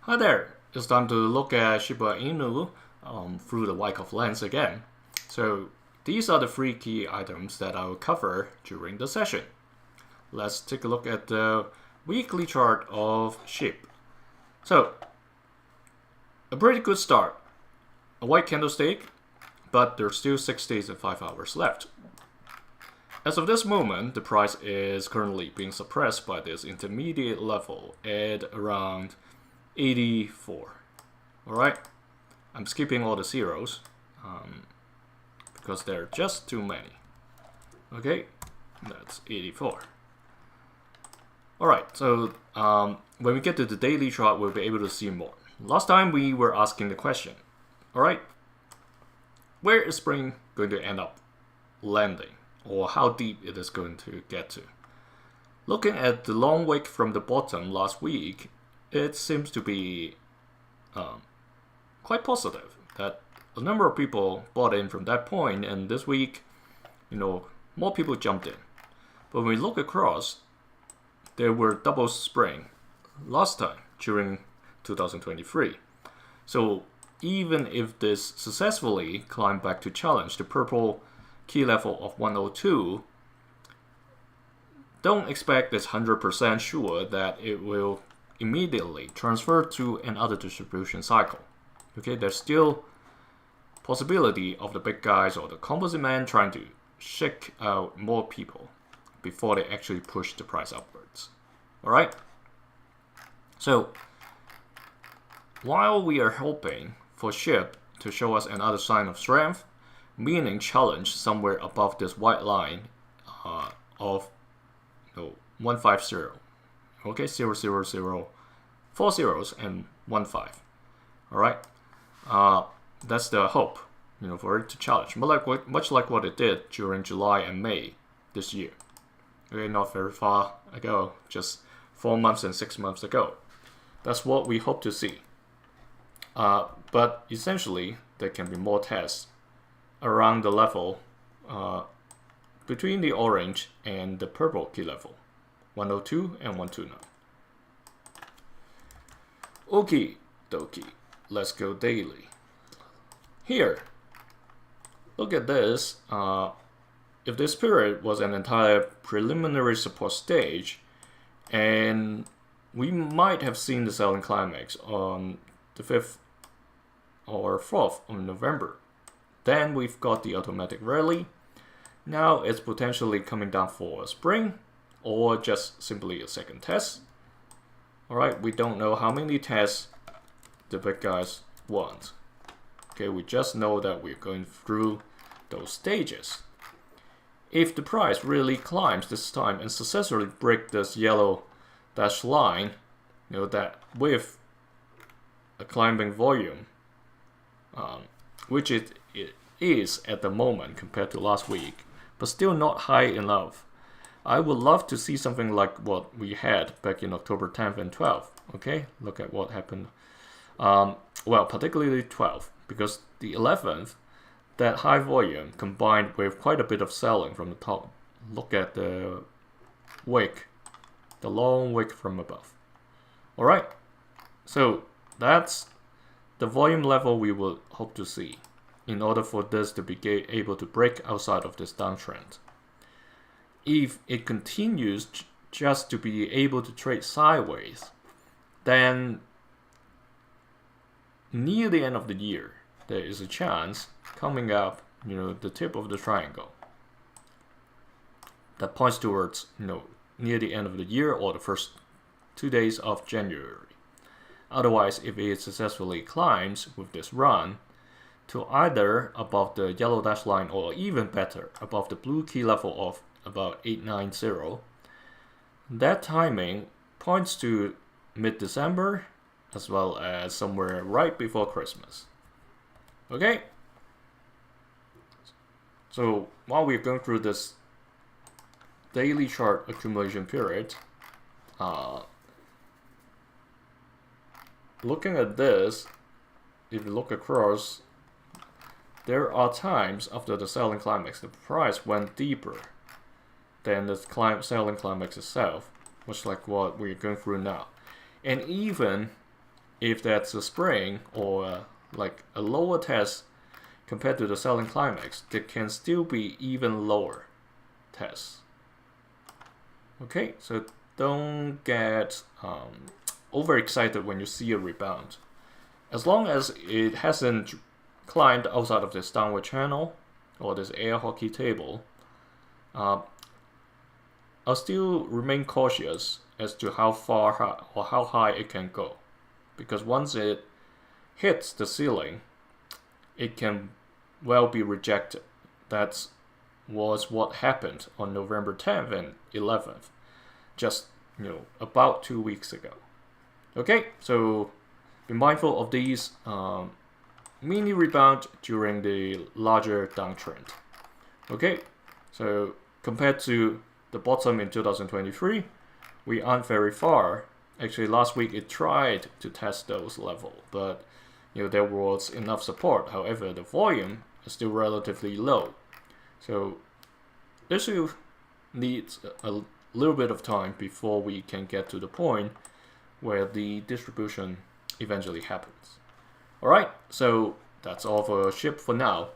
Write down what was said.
Hi there, it's time to look at Shiba Inu through the Wyckoff lens again. So these are the three key items that I will cover during the session. Let's take a look at the weekly chart of SHIB. So a pretty good start. A white candlestick, but there's still 6 days and 5 hours left. As of this moment, the price is currently being suppressed by this intermediate level at around 84. Alright, I'm skipping all the zeros because there are just too many. Okay, that's 84. Alright, so when we get to the daily chart, we'll be able to see more. Last time we were asking the question, alright, where is spring going to end up landing, or how deep it is going to get to? Looking at the long wick from the bottom last week, it seems to be quite positive that a number of people bought in from that point, and this week, more people jumped in. But when we look across, there were double spring last time during 2023. So even if this successfully climbed back to challenge the purple key level of 102, don't expect it's 100% sure that it will immediately transfer to another distribution cycle. Okay, there's still possibility of the big guys or the composite man trying to shake out more people before they actually push the price upwards. Alright? So while we are hoping for SHIB to show us another sign of strength, meaning challenge somewhere above this white line of 150. Okay, 0, 0, 0, 4 zeros and 1, 5. Alright? That's the hope, for it to challenge. Much like what it did during July and May this year. Okay, not very far ago, just 4 months and 6 months ago. That's what we hope to see. But essentially, there can be more tests around the level between the orange and the purple key level, 102 and 129. Okie dokie, let's go daily. Here, look at this. If this period was an entire preliminary support stage, and we might have seen the selling climax on the 5th or 4th of November. Then we've got the automatic rally. Now it's potentially coming down for a spring, or just simply a second test. Alright, we don't know how many tests the big guys want. Okay, we just know that we're going through those stages. If the price really climbs this time and successfully break this yellow dashed line, that with a climbing volume, which it is at the moment compared to last week, but still not high enough. I would love to see something like what we had back in October 10th and 12th. Okay, look at what happened. Well, particularly 12th, because the 11th, that high volume combined with quite a bit of selling from the top. Look at the wick, the long wick from above. Alright, so that's the volume level we will hope to see in order for this to be able to break outside of this downtrend. If it continues just to be able to trade sideways, then near the end of the year, there is a chance coming up, the tip of the triangle that points towards, near the end of the year or the first 2 days of January. Otherwise, if it successfully climbs with this run to either above the yellow dash line or even better, above the blue key level of about 890, that timing points to mid-December as well as somewhere right before Christmas. Okay? So while we're going through this daily chart accumulation period, looking at this, if you look across, there are times after the selling climax, the price went deeper than the selling climax itself, much like what we're going through now. And even if that's a spring or like a lower test compared to the selling climax, there can still be even lower tests. Okay, so don't get overexcited when you see a rebound. As long as it hasn't climbed outside of this downward channel or this air hockey table, I'll still remain cautious as to how far or how high it can go, because once it hits the ceiling, it can well be rejected. That was what happened on November 10th and 11th, just about 2 weeks ago. Okay, so be mindful of these mini rebound during the larger downtrend. Okay, so compared to the bottom in 2023, we aren't very far. Actually, last week it tried to test those levels, but there was enough support. However, the volume is still relatively low. So this needs a little bit of time before we can get to the point where the distribution eventually happens. Alright, so that's all for SHIB for now.